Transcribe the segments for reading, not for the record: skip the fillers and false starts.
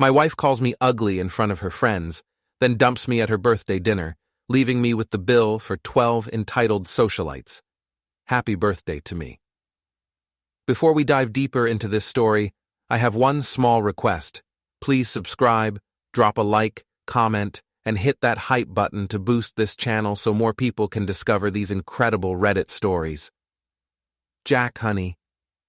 My wife calls me ugly in front of her friends, then dumps me at her birthday dinner, leaving me with the bill for 12 entitled socialites. Happy birthday to me. Before we dive deeper into this story, I have one small request. Please subscribe, drop a like, comment, and hit that hype button to boost this channel so more people can discover these incredible Reddit stories. Jack, honey,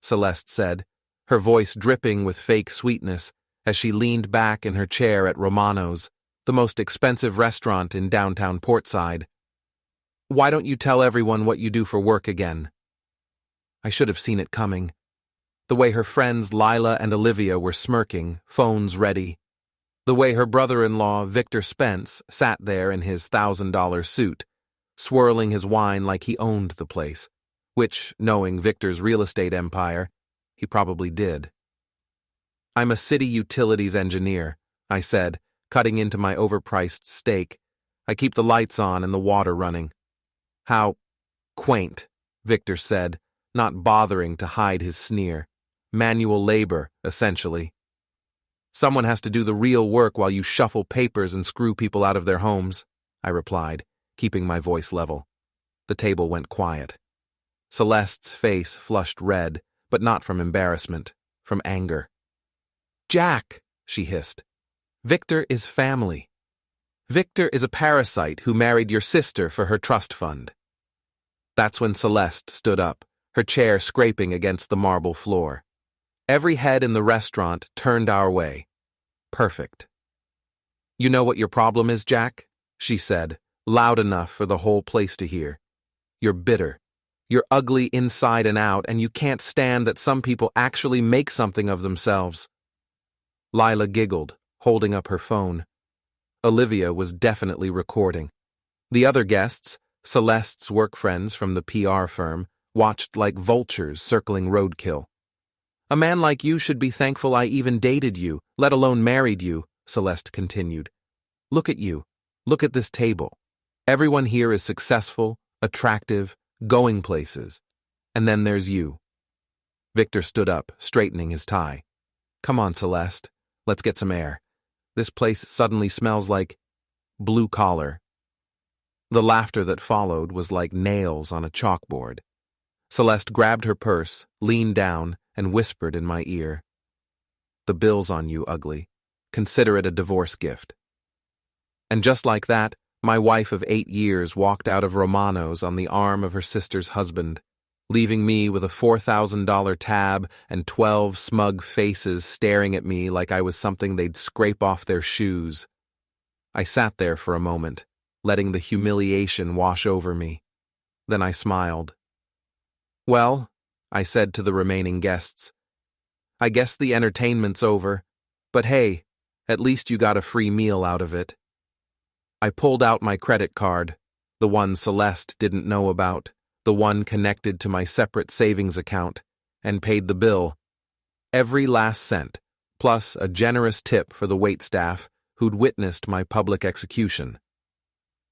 Celeste said, her voice dripping with fake sweetness as she leaned back in her chair at Romano's, the most expensive restaurant in downtown Portside. Why don't you tell everyone what you do for work again? I should have seen it coming. The way her friends Lila and Olivia were smirking, phones ready. The way her brother-in-law, Victor Spence, sat there in his $1,000 suit, swirling his wine like he owned the place, which, knowing Victor's real estate empire, he probably did. I'm a city utilities engineer, I said, cutting into my overpriced steak. I keep the lights on and the water running. How quaint, Victor said, not bothering to hide his sneer. Manual labor, essentially. Someone has to do the real work while you shuffle papers and screw people out of their homes, I replied, keeping my voice level. The table went quiet. Celeste's face flushed red, but not from embarrassment, from anger. Jack, she hissed. Victor is family. Victor is a parasite who married your sister for her trust fund. That's when Celeste stood up, her chair scraping against the marble floor. Every head in the restaurant turned our way. Perfect. You know what your problem is, Jack? She said, loud enough for the whole place to hear. You're bitter. You're ugly inside and out, and you can't stand that some people actually make something of themselves. Lila giggled, holding up her phone. Olivia was definitely recording. The other guests, Celeste's work friends from the PR firm, watched like vultures circling roadkill. A man like you should be thankful I even dated you, let alone married you, Celeste continued. Look at you. Look at this table. Everyone here is successful, attractive, going places. And then there's you. Victor stood up, straightening his tie. Come on, Celeste. Let's get some air. This place suddenly smells like blue collar. The laughter that followed was like nails on a chalkboard. Celeste grabbed her purse, leaned down, and whispered in my ear. The bill's on you, ugly. Consider it a divorce gift. And just like that, my wife of 8 years walked out of Romano's on the arm of her sister's husband, leaving me with a $4,000 tab and 12 smug faces staring at me like I was something they'd scrape off their shoes. I sat there for a moment, letting the humiliation wash over me. Then I smiled. Well, I said to the remaining guests, I guess the entertainment's over, but hey, at least you got a free meal out of it. I pulled out my credit card, the one Celeste didn't know about, the one connected to my separate savings account, and paid the bill. Every last cent, plus a generous tip for the waitstaff who'd witnessed my public execution.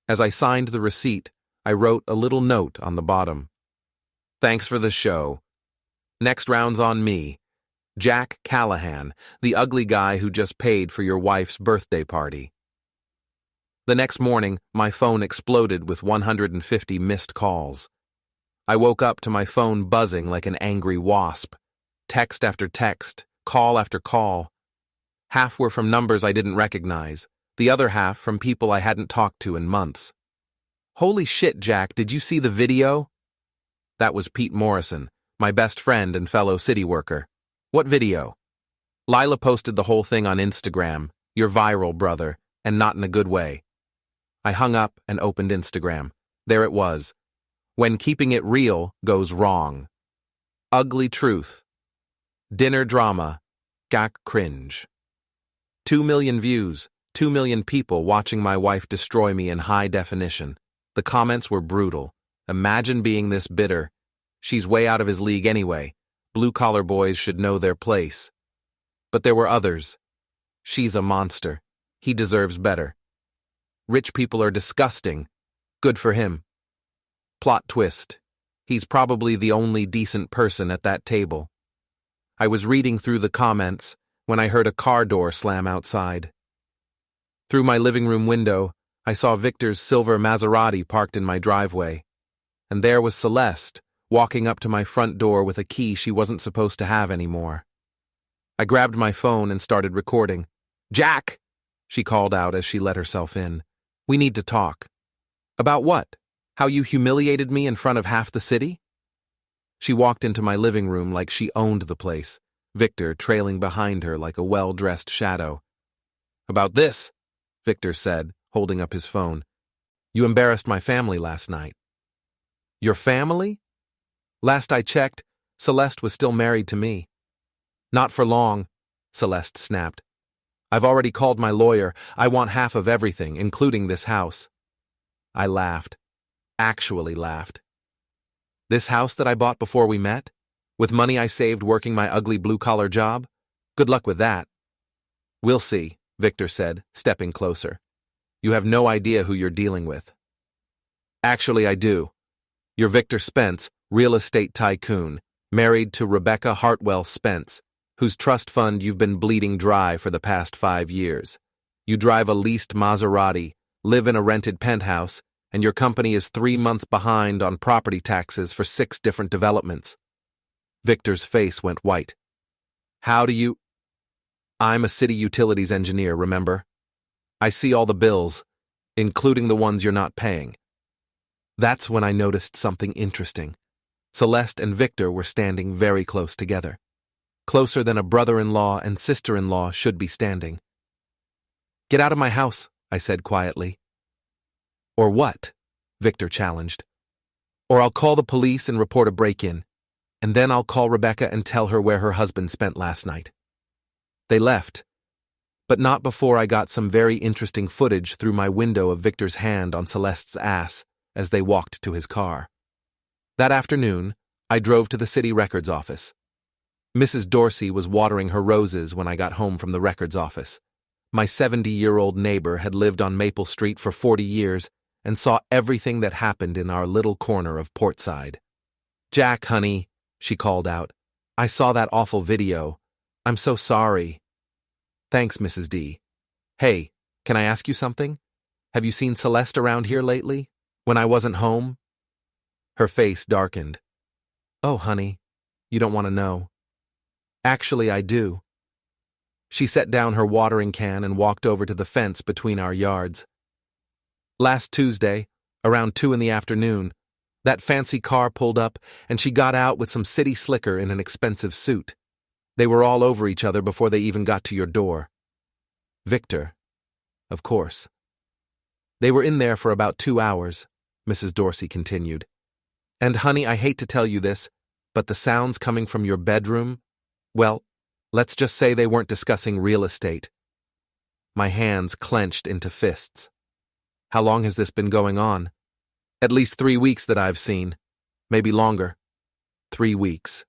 As I signed the receipt, I wrote a little note on the bottom. Thanks for the show. Next round's on me. Jack Callahan, the ugly guy who just paid for your wife's birthday party. The next morning, my phone exploded with 150 missed calls. I woke up to my phone buzzing like an angry wasp. Text after text, call after call. Half were from numbers I didn't recognize, the other half from people I hadn't talked to in months. Holy shit, Jack, did you see the video? That was Pete Morrison, my best friend and fellow city worker. What video? Lila posted the whole thing on Instagram, your viral brother, and not in a good way. I hung up and opened Instagram. There it was. When keeping it real goes wrong. Ugly truth. Dinner drama. Gak cringe. 2 million views, 2 million people watching my wife destroy me in high definition. The comments were brutal. Imagine being this bitter. She's way out of his league anyway. Blue-collar boys should know their place. But there were others. She's a monster. He deserves better. Rich people are disgusting. Good for him. Plot twist. He's probably the only decent person at that table. I was reading through the comments when I heard a car door slam outside. Through my living room window, I saw Victor's silver Maserati parked in my driveway, and there was Celeste, walking up to my front door with a key she wasn't supposed to have anymore. I grabbed my phone and started recording. "Jack!" she called out as she let herself in. "We need to talk." "About what? How you humiliated me in front of half the city?" She walked into my living room like she owned the place, Victor trailing behind her like a well-dressed shadow. "About this," Victor said, holding up his phone. "You embarrassed my family last night." "Your family?" "Last I checked, Celeste was still married to me." "Not for long," Celeste snapped. "I've already called my lawyer. I want half of everything, including this house." I laughed. Actually laughed. "This house that I bought before we met? With money I saved working my ugly blue-collar job? Good luck with that." "We'll see," Victor said, stepping closer. "You have no idea who you're dealing with." "Actually, I do. You're Victor Spence, real estate tycoon, married to Rebecca Hartwell Spence, whose trust fund you've been bleeding dry for the past 5 years. You drive a leased Maserati, live in a rented penthouse, and your company is 3 months behind on property taxes for 6 different developments." Victor's face went white. "How do you—" "I'm a city utilities engineer, remember? I see all the bills, including the ones you're not paying." That's when I noticed something interesting. Celeste and Victor were standing very close together. Closer than a brother-in-law and sister-in-law should be standing. "Get out of my house," I said quietly. "Or what?" Victor challenged. "Or I'll call the police and report a break-in, and then I'll call Rebecca and tell her where her husband spent last night." They left, but not before I got some very interesting footage through my window of Victor's hand on Celeste's ass as they walked to his car. That afternoon, I drove to the city records office. Mrs. Dorsey was watering her roses when I got home from the records office. My 70-year-old neighbor had lived on Maple Street for 40 years and saw everything that happened in our little corner of Portside. "Jack, honey," she called out, "I saw that awful video. I'm so sorry." "Thanks, Mrs. D. Hey, can I ask you something? Have you seen Celeste around here lately? When I wasn't home?" Her face darkened. "Oh, honey, you don't want to know." "Actually, I do." She set down her watering can and walked over to the fence between our yards. "Last Tuesday, around 2 in the afternoon, that fancy car pulled up and she got out with some city slicker in an expensive suit. They were all over each other before they even got to your door." "Victor, of course." "They were in there for about 2 hours, Mrs. Dorsey continued. "And honey, I hate to tell you this, but the sounds coming from your bedroom, well, let's just say they weren't discussing real estate." My hands clenched into fists. "How long has this been going on?" "At least 3 weeks that I've seen. Maybe longer." 3 weeks.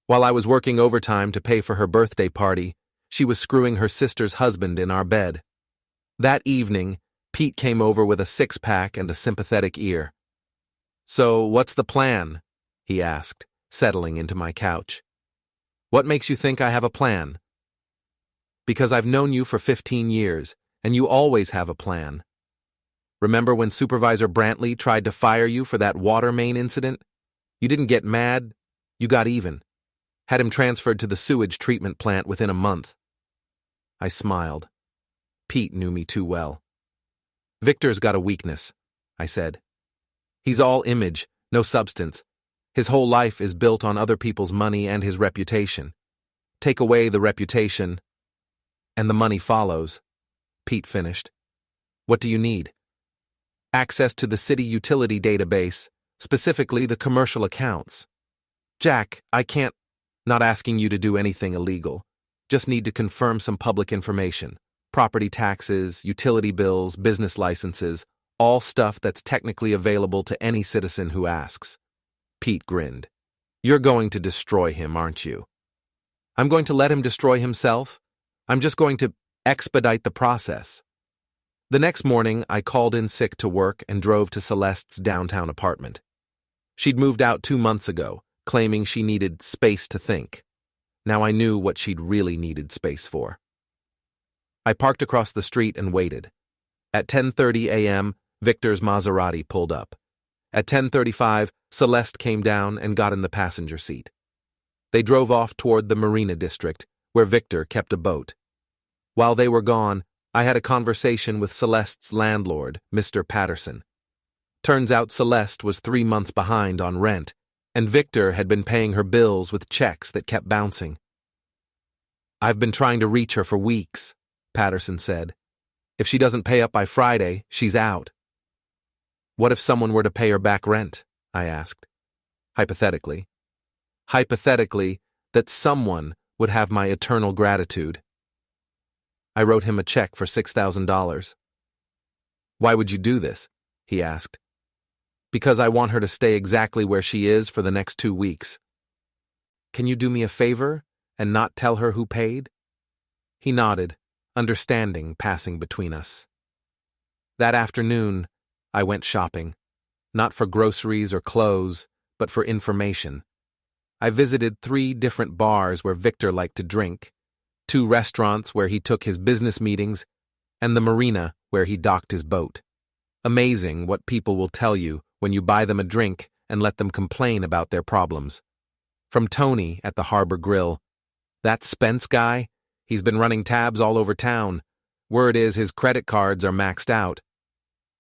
While I was working overtime to pay for her birthday party, she was screwing her sister's husband in our bed. That evening, Pete came over with a 6-pack and a sympathetic ear. "So, what's the plan?" he asked, settling into my couch. "What makes you think I have a plan?" "Because I've known you for 15 years, and you always have a plan. Remember when Supervisor Brantley tried to fire you for that water main incident? You didn't get mad, you got even. Had him transferred to the sewage treatment plant within a month." I smiled. Pete knew me too well. "Victor's got a weakness," I said. "He's all image, no substance. His whole life is built on other people's money and his reputation. Take away the reputation, and the money follows," Pete finished. "What do you need?" "Access to the city utility database, specifically the commercial accounts." "Jack, I can't—" "Not asking you to do anything illegal. Just need to confirm some public information. Property taxes, utility bills, business licenses, all stuff that's technically available to any citizen who asks." Pete grinned. "You're going to destroy him, aren't you?" "I'm going to let him destroy himself. I'm just going to expedite the process." The next morning, I called in sick to work and drove to Celeste's downtown apartment. She'd moved out 2 months ago, claiming she needed space to think. Now I knew what she'd really needed space for. I parked across the street and waited. At 10:30 a.m., Victor's Maserati pulled up. At 10:35, Celeste came down and got in the passenger seat. They drove off toward the Marina District, where Victor kept a boat. While they were gone, I had a conversation with Celeste's landlord, Mr. Patterson. Turns out Celeste was 3 months behind on rent, and Victor had been paying her bills with checks that kept bouncing. "I've been trying to reach her for weeks," Patterson said. "If she doesn't pay up by Friday, she's out." "What if someone were to pay her back rent?" I asked. Hypothetically. Hypothetically, that someone would have my eternal gratitude. I wrote him a check for $6,000. "Why would you do this?" he asked. "Because I want her to stay exactly where she is for the next 2 weeks. Can you do me a favor and not tell her who paid?" He nodded, understanding passing between us. That afternoon, I went shopping, not for groceries or clothes, but for information. I visited 3 different bars where Victor liked to drink, 2 restaurants where he took his business meetings, and the marina where he docked his boat. Amazing what people will tell you when you buy them a drink and let them complain about their problems. From Tony at the Harbor Grill, "That Spence guy, he's been running tabs all over town. Word is his credit cards are maxed out."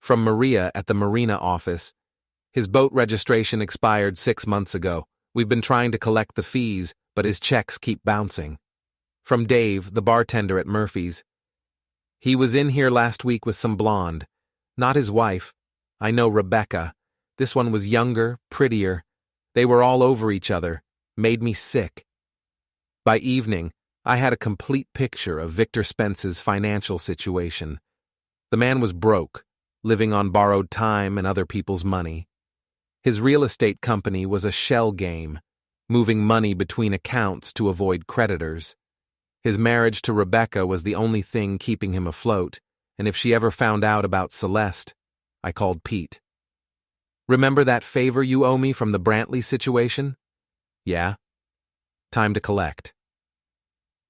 From Maria at the Marina office, "His boat registration expired 6 months ago. We've been trying to collect the fees, but his checks keep bouncing." From Dave, the bartender at Murphy's, "He was in here last week with some blonde. Not his wife. I know Rebecca. This one was younger, prettier. They were all over each other. Made me sick." By evening, I had a complete picture of Victor Spence's financial situation. The man was broke, living on borrowed time and other people's money. His real estate company was a shell game, moving money between accounts to avoid creditors. His marriage to Rebecca was the only thing keeping him afloat, and if she ever found out about Celeste, I called Pete. "Remember that favor you owe me from the Brantley situation?" "Yeah." "Time to collect."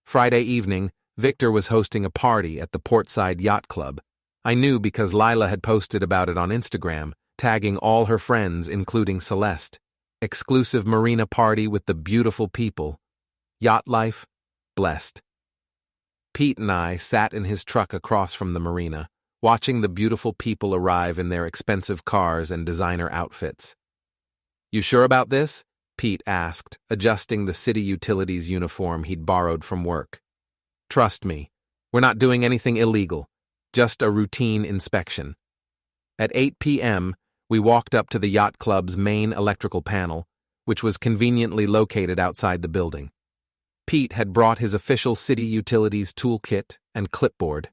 Friday evening, Victor was hosting a party at the Portside Yacht Club. I knew because Lila had posted about it on Instagram, tagging all her friends, including Celeste. Exclusive marina party with the beautiful people. Yacht life, blessed. Pete and I sat in his truck across from the marina, watching the beautiful people arrive in their expensive cars and designer outfits. "You sure about this?" Pete asked, adjusting the city utilities uniform he'd borrowed from work. "Trust me, we're not doing anything illegal, just a routine inspection." At 8 p.m., we walked up to the yacht club's main electrical panel, which was conveniently located outside the building. Pete had brought his official city utilities toolkit and clipboard.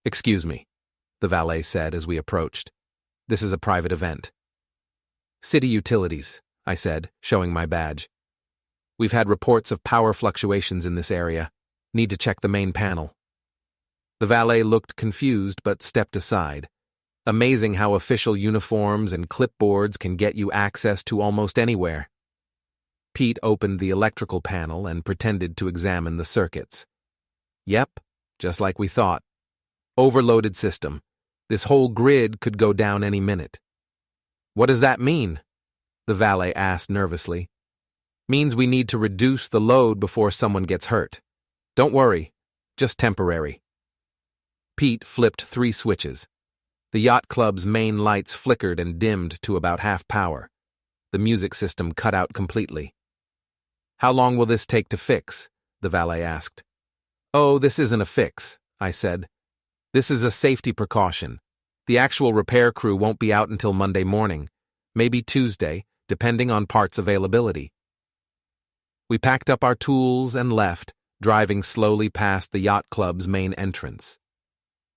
"Excuse me," the valet said as we approached. "This is a private event." "City utilities," I said, showing my badge. "We've had reports of power fluctuations in this area. Need to check the main panel." The valet looked confused but stepped aside. Amazing how official uniforms and clipboards can get you access to almost anywhere. Pete opened the electrical panel and pretended to examine the circuits. "Yep, just like we thought. Overloaded system. This whole grid could go down any minute." "What does that mean?" the valet asked nervously. "Means we need to reduce the load before someone gets hurt. Don't worry, just temporary." Pete flipped 3 switches. The yacht club's main lights flickered and dimmed to about half power. The music system cut out completely. "How long will this take to fix?" the valet asked. "Oh, this isn't a fix," I said. "This is a safety precaution. The actual repair crew won't be out until Monday morning, maybe Tuesday, depending on parts availability." We packed up our tools and left, driving slowly past the yacht club's main entrance.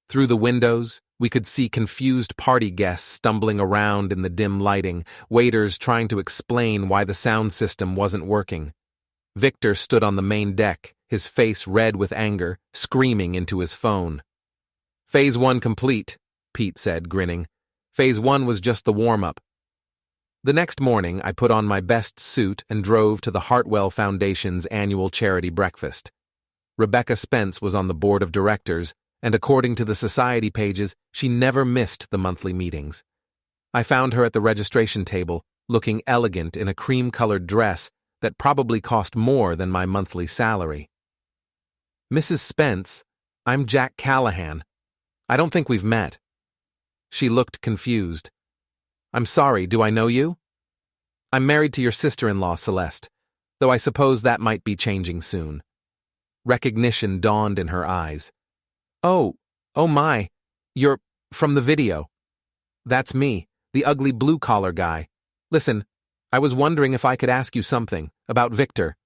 Through the windows, we could see confused party guests stumbling around in the dim lighting, waiters trying to explain why the sound system wasn't working. Victor stood on the main deck, his face red with anger, screaming into his phone. "Phase 1 complete," Pete said, grinning. "Phase 1 was just the warm-up." The next morning, I put on my best suit and drove to the Hartwell Foundation's annual charity breakfast. Rebecca Spence was on the board of directors, and according to the society pages, she never missed the monthly meetings. I found her at the registration table, looking elegant in a cream-colored dress that probably cost more than my monthly salary. "Mrs. Spence, I'm Jack Callahan. I don't think we've met." She looked confused. "I'm sorry, do I know you?" "I'm married to your sister-in-law, Celeste, though I suppose that might be changing soon." Recognition dawned in her eyes. Oh my, you're from the video." "That's me, the ugly blue-collar guy. Listen, I was wondering if I could ask you something, about Victor."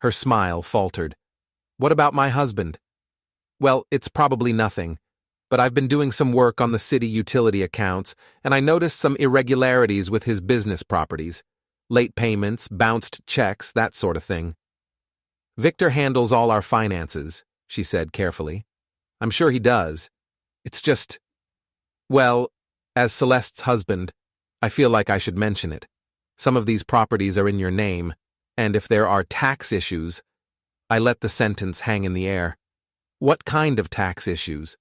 Her smile faltered. "What about my husband?" "Well, it's probably nothing, but I've been doing some work on the city utility accounts, and I noticed some irregularities with his business properties. Late payments, bounced checks, that sort of thing." "Victor handles all our finances," she said carefully. "I'm sure he does. It's just... Well, as Celeste's husband, I feel like I should mention it. Some of these properties are in your name, and if there are tax issues..." I let the sentence hang in the air. "What kind of tax issues?"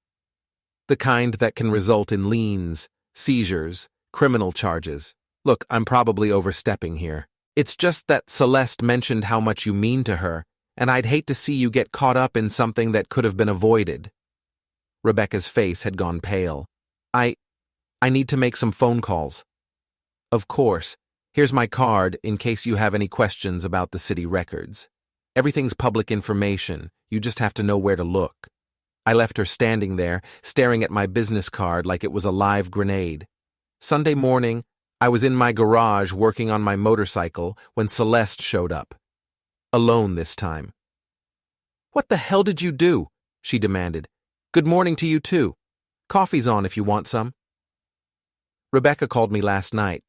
"The kind that can result in liens, seizures, criminal charges. Look, I'm probably overstepping here. It's just that Celeste mentioned how much you mean to her, and I'd hate to see you get caught up in something that could have been avoided." Rebecca's face had gone pale. I need to make some phone calls." "Of course. Here's my card in case you have any questions about the city records. Everything's public information. You just have to know where to look." I left her standing there, staring at my business card like it was a live grenade. Sunday morning, I was in my garage working on my motorcycle when Celeste showed up. Alone this time. "What the hell did you do?" she demanded. "Good morning to you too. Coffee's on if you want some." "Rebecca called me last night.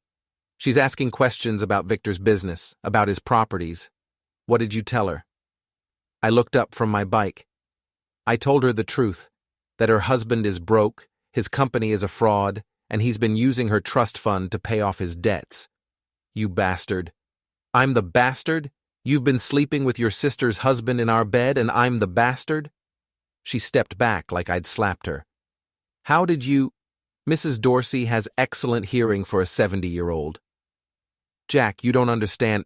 She's asking questions about Victor's business, about his properties. What did you tell her?" I looked up from my bike. I told her the truth, that her husband is broke, his company is a fraud, and he's been using her trust fund to pay off his debts. "You bastard." "I'm the bastard? You've been sleeping with your sister's husband in our bed, and I'm the bastard?" She stepped back like I'd slapped her. "How did you..." "Mrs. Dorsey has excellent hearing for a 70-year-old. Jack, you don't understand."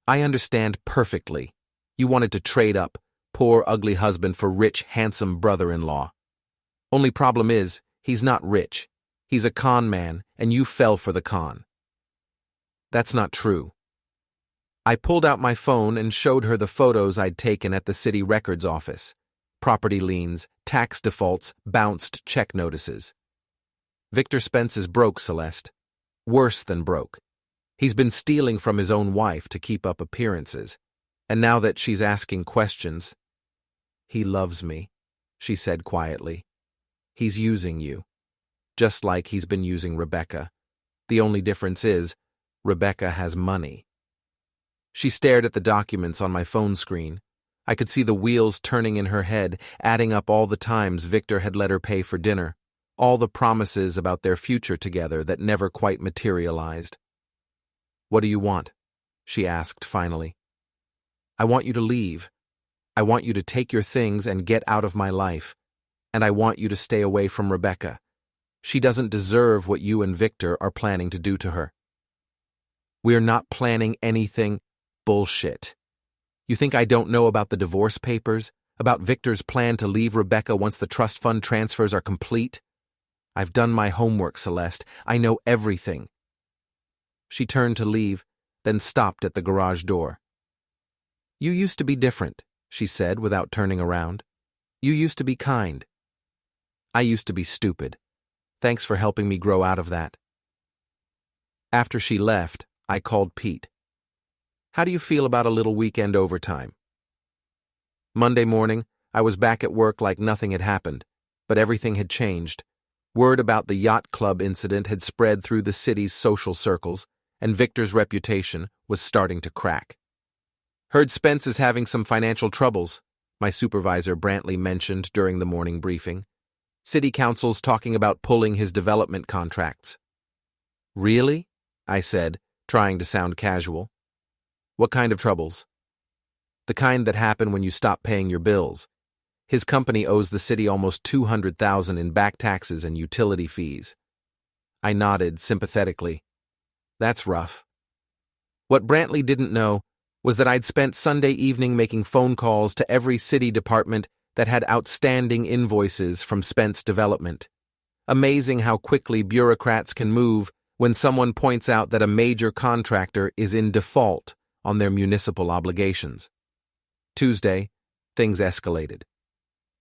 "I understand perfectly. You wanted to trade up, poor ugly husband for rich, handsome brother-in-law. Only problem is, he's not rich. He's a con man, and you fell for the con." "That's not true." I pulled out my phone and showed her the photos I'd taken at the city records office. Property liens, tax defaults, bounced check notices. "Victor Spence is broke, Celeste. Worse than broke. He's been stealing from his own wife to keep up appearances. And now that she's asking questions..." "He loves me," she said quietly. "He's using you. Just like he's been using Rebecca. The only difference is, Rebecca has money." She stared at the documents on my phone screen. I could see the wheels turning in her head, adding up all the times Victor had let her pay for dinner, all the promises about their future together that never quite materialized. "What do you want?" she asked finally. "I want you to leave. I want you to take your things and get out of my life. And I want you to stay away from Rebecca. She doesn't deserve what you and Victor are planning to do to her." "We're not planning anything." "Bullshit. You think I don't know about the divorce papers? About Victor's plan to leave Rebecca once the trust fund transfers are complete? I've done my homework, Celeste. I know everything." She turned to leave, then stopped at the garage door. "You used to be different," she said without turning around. "You used to be kind." "I used to be stupid. Thanks for helping me grow out of that." After she left, I called Pete. "How do you feel about a little weekend overtime?" Monday morning, I was back at work like nothing had happened, but everything had changed. Word about the yacht club incident had spread through the city's social circles, and Victor's reputation was starting to crack. "Heard Spence is having some financial troubles," my supervisor Brantley mentioned during the morning briefing. "City council's talking about pulling his development contracts." "Really?" I said, trying to sound casual. What kind of troubles? The kind that happen when you stop paying your bills. His company owes the city almost $200,000 in back taxes and utility fees. I nodded sympathetically. That's rough. What Brantley didn't know was that I'd spent Sunday evening making phone calls to every city department that had outstanding invoices from Spence Development. Amazing how quickly bureaucrats can move when someone points out that a major contractor is in default on their municipal obligations. Tuesday, things escalated.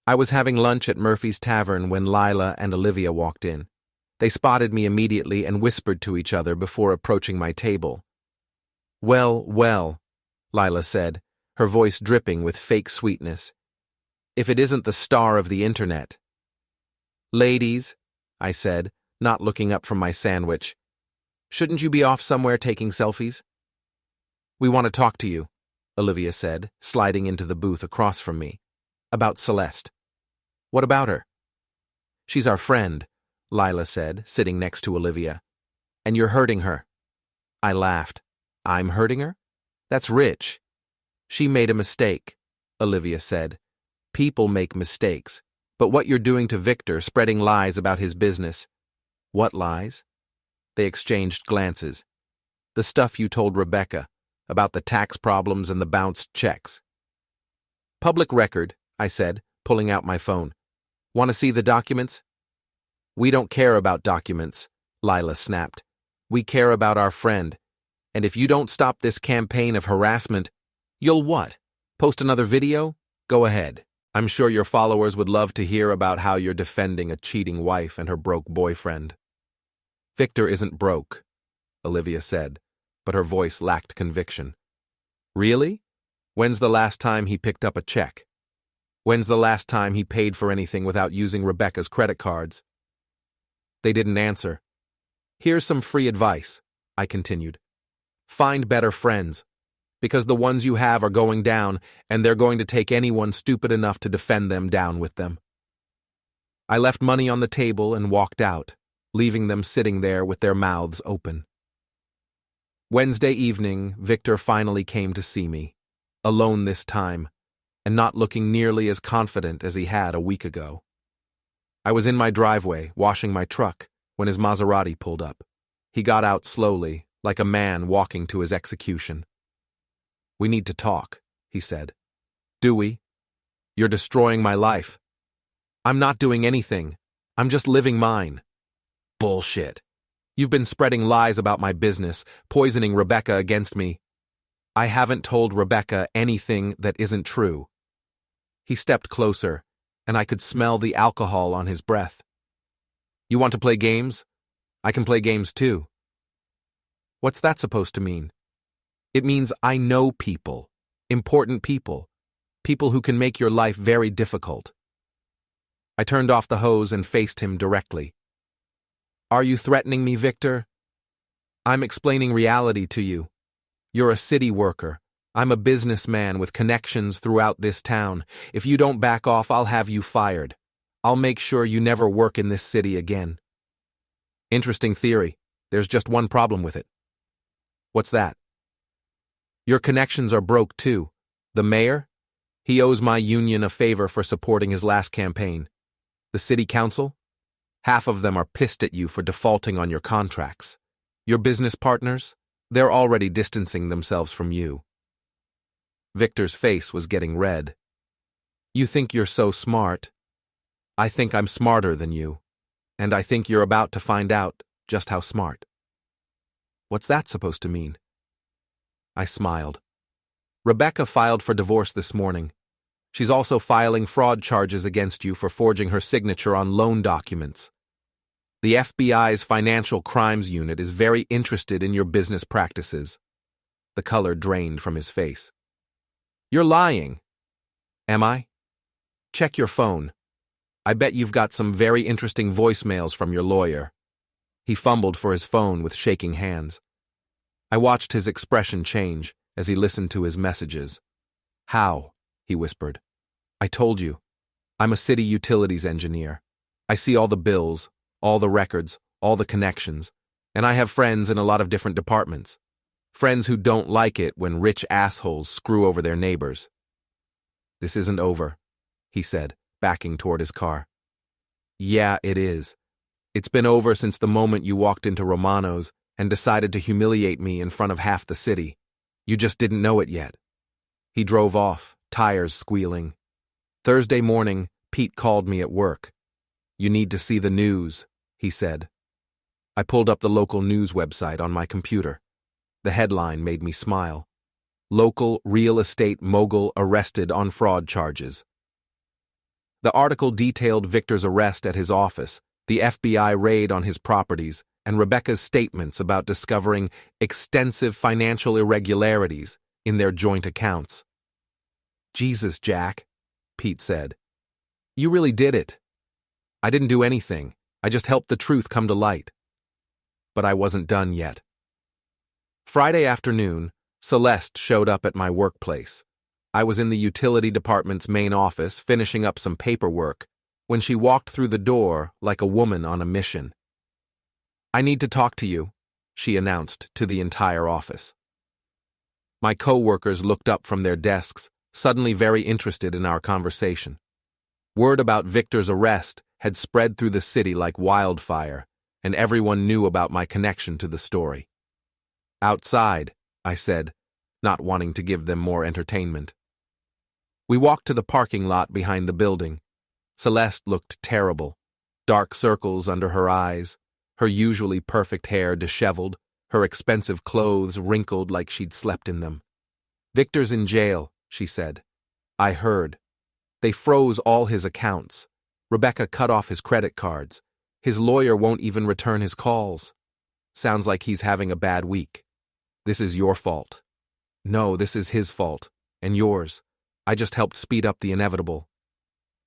I was having lunch at Murphy's Tavern when Lila and Olivia walked in. They spotted me immediately and whispered to each other before approaching my table. Well, well, Lila said, her voice dripping with fake sweetness. If it isn't the star of the internet. Ladies, I said, not looking up from my sandwich. Shouldn't you be off somewhere taking selfies? We want to talk to you, Olivia said, sliding into the booth across from me. About Celeste. What about her? She's our friend, Lila said, sitting next to Olivia. And you're hurting her. I laughed. I'm hurting her? That's rich. She made a mistake, Olivia said. People make mistakes. But what you're doing to Victor, spreading lies about his business. What lies? They exchanged glances. The stuff you told Rebecca, about the tax problems and the bounced checks. Public record, I said, pulling out my phone. Want to see the documents? We don't care about documents, Lila snapped. We care about our friend. And if you don't stop this campaign of harassment, you'll what? Post another video? Go ahead. I'm sure your followers would love to hear about how you're defending a cheating wife and her broke boyfriend. Victor isn't broke, Olivia said, but her voice lacked conviction. Really? When's the last time he picked up a check? When's the last time he paid for anything without using Rebecca's credit cards? They didn't answer. Here's some free advice, I continued. Find better friends, because the ones you have are going down, and they're going to take anyone stupid enough to defend them down with them. I left money on the table and walked out, leaving them sitting there with their mouths open. Wednesday evening, Victor finally came to see me, alone this time, and not looking nearly as confident as he had a week ago. I was in my driveway, washing my truck, when his Maserati pulled up. He got out slowly, like a man walking to his execution. We need to talk, he said. Do we? You're destroying my life. I'm not doing anything. I'm just living mine. Bullshit. You've been spreading lies about my business, poisoning Rebecca against me. I haven't told Rebecca anything that isn't true. He stepped closer, and I could smell the alcohol on his breath. You want to play games? I can play games too. What's that supposed to mean? It means I know people, important people, people who can make your life very difficult. I turned off the hose and faced him directly. Are you threatening me, Victor? I'm explaining reality to you. You're a city worker. I'm a businessman with connections throughout this town. If you don't back off, I'll have you fired. I'll make sure you never work in this city again. Interesting theory. There's just one problem with it. What's that? Your connections are broke too. The mayor? He owes my union a favor for supporting his last campaign. The city council? Half of them are pissed at you for defaulting on your contracts. Your business partners? They're already distancing themselves from you. Victor's face was getting red. You think you're so smart. I think I'm smarter than you. And I think you're about to find out just how smart. What's that supposed to mean? I smiled. Rebecca filed for divorce this morning. She's also filing fraud charges against you for forging her signature on loan documents. The FBI's Financial Crimes Unit is very interested in your business practices. The color drained from his face. You're lying. Am I? Check your phone. I bet you've got some very interesting voicemails from your lawyer. He fumbled for his phone with shaking hands. I watched his expression change as he listened to his messages. How? He whispered. I told you. I'm a city utilities engineer. I see all the bills, all the records, all the connections, and I have friends in a lot of different departments. Friends who don't like it when rich assholes screw over their neighbors. This isn't over, he said, backing toward his car. Yeah, it is. It's been over since the moment you walked into Romano's and decided to humiliate me in front of half the city. You just didn't know it yet. He drove off, tires squealing. Thursday morning, Pete called me at work. You need to see the news, he said. I pulled up the local news website on my computer. The headline made me smile. Local real estate mogul arrested on fraud charges. The article detailed Victor's arrest at his office, the FBI raid on his properties, and Rebecca's statements about discovering extensive financial irregularities in their joint accounts. Jesus, Jack, Pete said. You really did it. I didn't do anything. I just helped the truth come to light. But I wasn't done yet. Friday afternoon, Celeste showed up at my workplace. I was in the utility department's main office finishing up some paperwork when she walked through the door like a woman on a mission. I need to talk to you, she announced to the entire office. My co-workers looked up from their desks, suddenly very interested in our conversation. Word about Victor's arrest had spread through the city like wildfire, and everyone knew about my connection to the story. Outside, I said, not wanting to give them more entertainment. We walked to the parking lot behind the building. Celeste looked terrible, dark circles under her eyes, her usually perfect hair disheveled, her expensive clothes wrinkled like she'd slept in them. Victor's in jail, she said. I heard. They froze all his accounts. Rebecca cut off his credit cards. His lawyer won't even return his calls. Sounds like he's having a bad week. This is your fault. No, this is his fault, and yours. I just helped speed up the inevitable.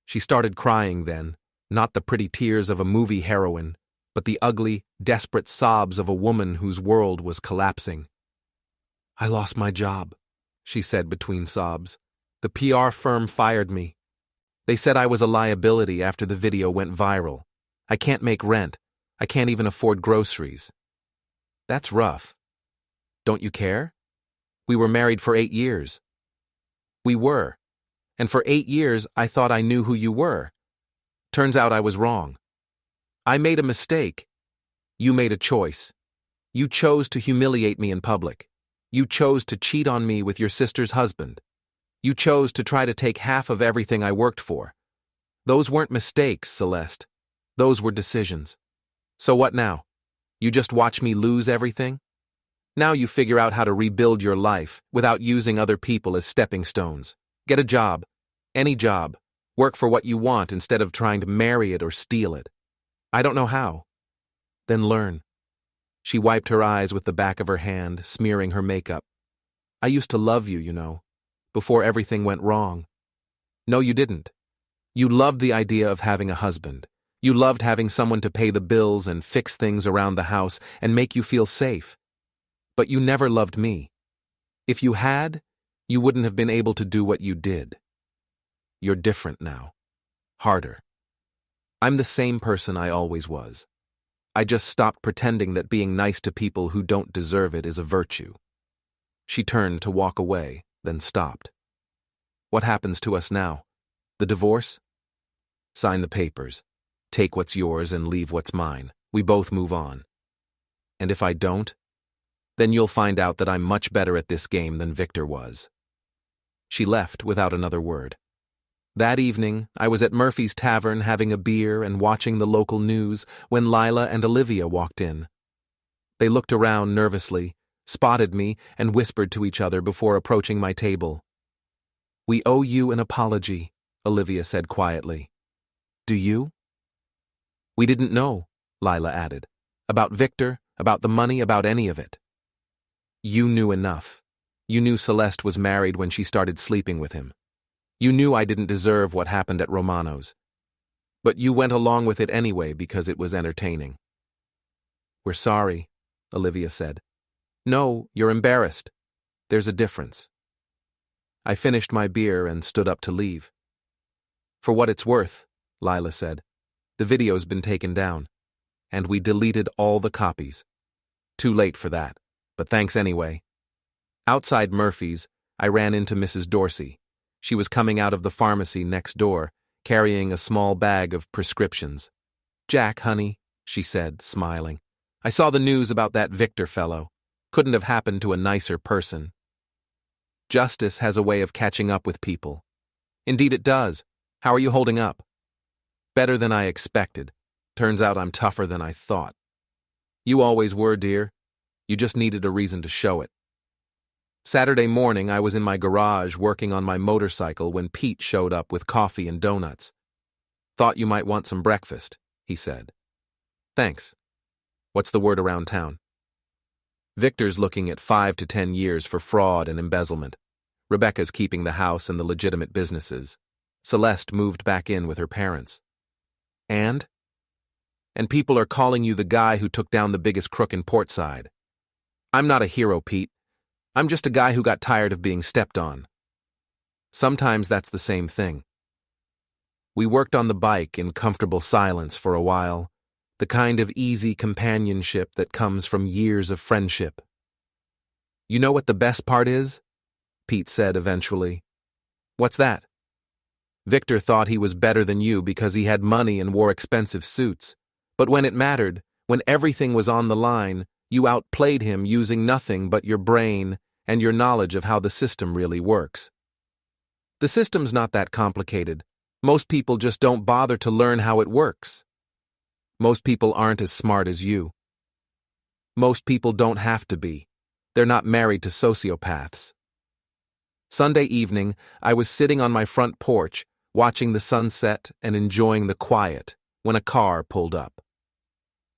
She started crying then, not the pretty tears of a movie heroine, but the ugly, desperate sobs of a woman whose world was collapsing. I lost my job, she said between sobs. The PR firm fired me. They said I was a liability after the video went viral. I can't make rent. I can't even afford groceries. That's rough. Don't you care? We were married for 8 years. We were. And for 8 years, I thought I knew who you were. Turns out I was wrong. I made a mistake. You made a choice. You chose to humiliate me in public. You chose to cheat on me with your sister's husband. You chose to try to take half of everything I worked for. Those weren't mistakes, Celeste. Those were decisions. So what now? You just watch me lose everything? Now you figure out how to rebuild your life without using other people as stepping stones. Get a job. Any job. Work for what you want instead of trying to marry it or steal it. I don't know how. Then learn. She wiped her eyes with the back of her hand, smearing her makeup. I used to love you, you know, before everything went wrong. No, you didn't. You loved the idea of having a husband. You loved having someone to pay the bills and fix things around the house and make you feel safe. But you never loved me. If you had, you wouldn't have been able to do what you did. You're different now. Harder. I'm the same person I always was. I just stopped pretending that being nice to people who don't deserve it is a virtue. She turned to walk away, then stopped. What happens to us now? The divorce? Sign the papers. Take what's yours and leave what's mine. We both move on. And if I don't? Then you'll find out that I'm much better at this game than Victor was. She left without another word. That evening, I was at Murphy's Tavern having a beer and watching the local news when Lila and Olivia walked in. They looked around nervously, spotted me, and whispered to each other before approaching my table. We owe you an apology, Olivia said quietly. Do you? We didn't know, Lila added. About Victor, about the money, about any of it. You knew enough. You knew Celeste was married when she started sleeping with him. You knew I didn't deserve what happened at Romano's. But you went along with it anyway because it was entertaining. We're sorry, Olivia said. No, you're embarrassed. There's a difference. I finished my beer and stood up to leave. For what it's worth, Lila said, the video's been taken down, and we deleted all the copies. Too late for that, but thanks anyway. Outside Murphy's, I ran into Mrs. Dorsey. She was coming out of the pharmacy next door, carrying a small bag of prescriptions. "Jack, honey," she said, smiling. "I saw the news about that Victor fellow. Couldn't have happened to a nicer person." Justice has a way of catching up with people. Indeed it does. How are you holding up? Better than I expected. Turns out I'm tougher than I thought. You always were, dear. You just needed a reason to show it. Saturday morning, I was in my garage working on my motorcycle when Pete showed up with coffee and donuts. "Thought you might want some breakfast," he said. "Thanks. What's the word around town?" Victor's looking at 5 to 10 years for fraud and embezzlement. Rebecca's keeping the house and the legitimate businesses. Celeste moved back in with her parents. And people are calling you the guy who took down the biggest crook in Portside. I'm not a hero, Pete. I'm just a guy who got tired of being stepped on. Sometimes that's the same thing. We worked on the bike in comfortable silence for a while, the kind of easy companionship that comes from years of friendship. "You know what the best part is?" Pete said eventually. "What's that?" "Victor thought he was better than you because he had money and wore expensive suits. But when it mattered, when everything was on the line, you outplayed him using nothing but your brain and your knowledge of how the system really works. The system's not that complicated. Most people just don't bother to learn how it works. Most people aren't as smart as you. Most people don't have to be. They're not married to sociopaths." Sunday evening, I was sitting on my front porch, watching the sunset and enjoying the quiet, when a car pulled up.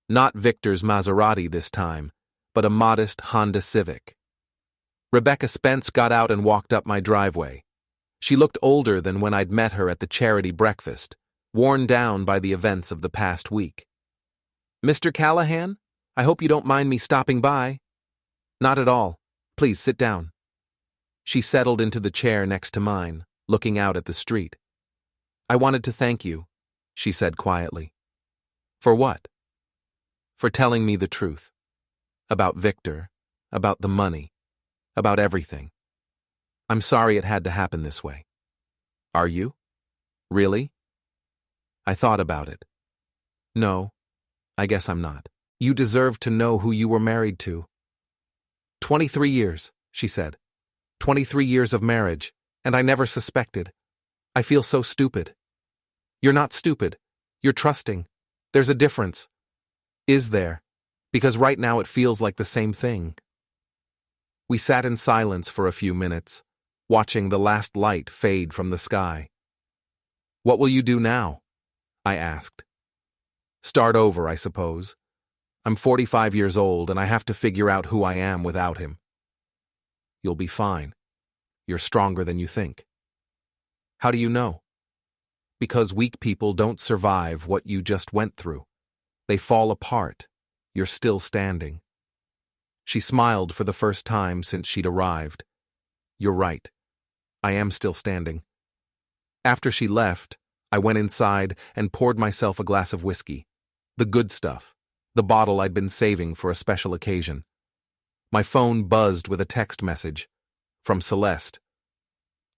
Not Victor's Maserati this time, but a modest Honda Civic. Rebecca Spence got out and walked up my driveway. She looked older than when I'd met her at the charity breakfast, worn down by the events of the past week. "Mr. Callahan, I hope you don't mind me stopping by." "Not at all. Please sit down." She settled into the chair next to mine, looking out at the street. "I wanted to thank you," she said quietly. "For what?" "For telling me the truth. About Victor, about the money, about everything. I'm sorry it had to happen this way." "Are you? Really?" I thought about it. "No, I guess I'm not. You deserve to know who you were married to." 23 years, she said. 23 years of marriage, and I never suspected. I feel so stupid." "You're not stupid. You're trusting. There's a difference." "Is there? Because right now it feels like the same thing." We sat in silence for a few minutes, watching the last light fade from the sky. "What will you do now?" I asked. "Start over, I suppose. I'm 45 years old and I have to figure out who I am without him." "You'll be fine. You're stronger than you think." "How do you know?" "Because weak people don't survive what you just went through. They fall apart. You're still standing." She smiled for the first time since she'd arrived. "You're right. I am still standing." After she left, I went inside and poured myself a glass of whiskey. The good stuff. The bottle I'd been saving for a special occasion. My phone buzzed with a text message. From Celeste.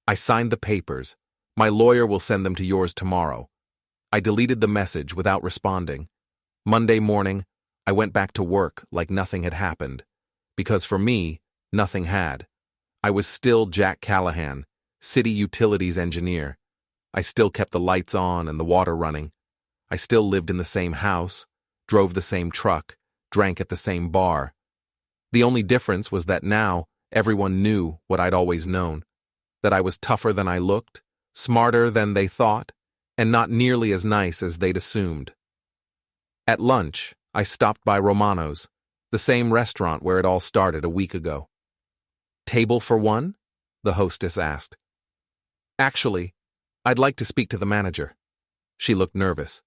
"I signed the papers. My lawyer will send them to yours tomorrow." I deleted the message without responding. Monday morning, I went back to work like nothing had happened. Because for me, nothing had. I was still Jack Callahan, city utilities engineer. I still kept the lights on and the water running. I still lived in the same house, drove the same truck, drank at the same bar. The only difference was that now everyone knew what I'd always known, that I was tougher than I looked, smarter than they thought, and not nearly as nice as they'd assumed. At lunch, I stopped by Romano's, the same restaurant where it all started a week ago. "Table for one?" the hostess asked. "Actually, I'd like to speak to the manager." She looked nervous.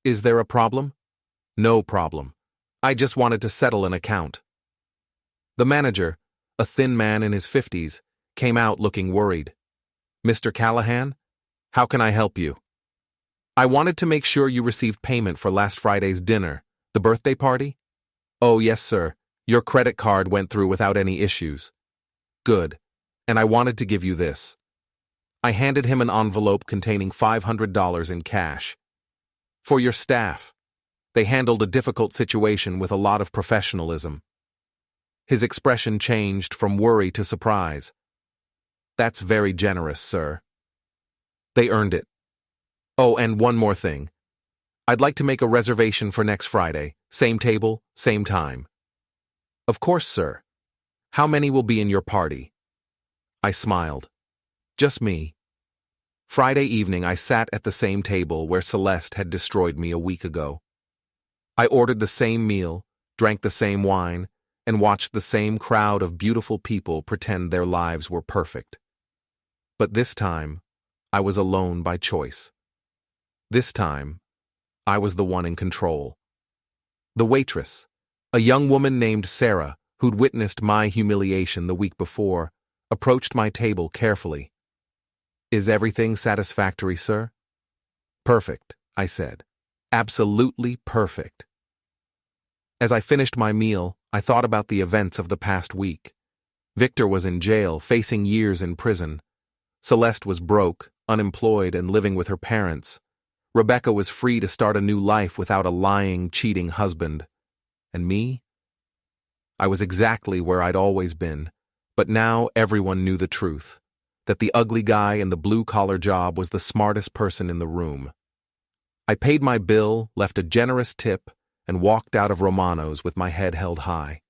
"Is there a problem?" "No problem. I just wanted to settle an account." The manager, a thin man in his 50s, came out looking worried. "Mr. Callahan, how can I help you?" "I wanted to make sure you received payment for last Friday's dinner, the birthday party." "Oh, yes, sir. Your credit card went through without any issues." Good. And I wanted to give you this. I handed him an envelope containing $500 in cash. For your staff. They handled a difficult situation with a lot of professionalism. His expression changed from worry to surprise. That's very generous, sir. They earned it. Oh, and one more thing. I'd like to make a reservation for next Friday. Same table, same time. Of course, sir. How many will be in your party? I smiled. Just me. Friday evening I sat at the same table where Celeste had destroyed me a week ago. I ordered the same meal, drank the same wine, and watched the same crowd of beautiful people pretend their lives were perfect. But this time, I was alone by choice. This time, I was the one in control. The waitress, a young woman named Sarah, who'd witnessed my humiliation the week before, approached my table carefully. Is everything satisfactory, sir? Perfect, I said. Absolutely perfect. As I finished my meal, I thought about the events of the past week. Victor was in jail, facing years in prison. Celeste was broke, unemployed, and living with her parents. Rebecca was free to start a new life without a lying, cheating husband. And me? I was exactly where I'd always been, but now everyone knew the truth, that the ugly guy in the blue-collar job was the smartest person in the room. I paid my bill, left a generous tip, and walked out of Romano's with my head held high.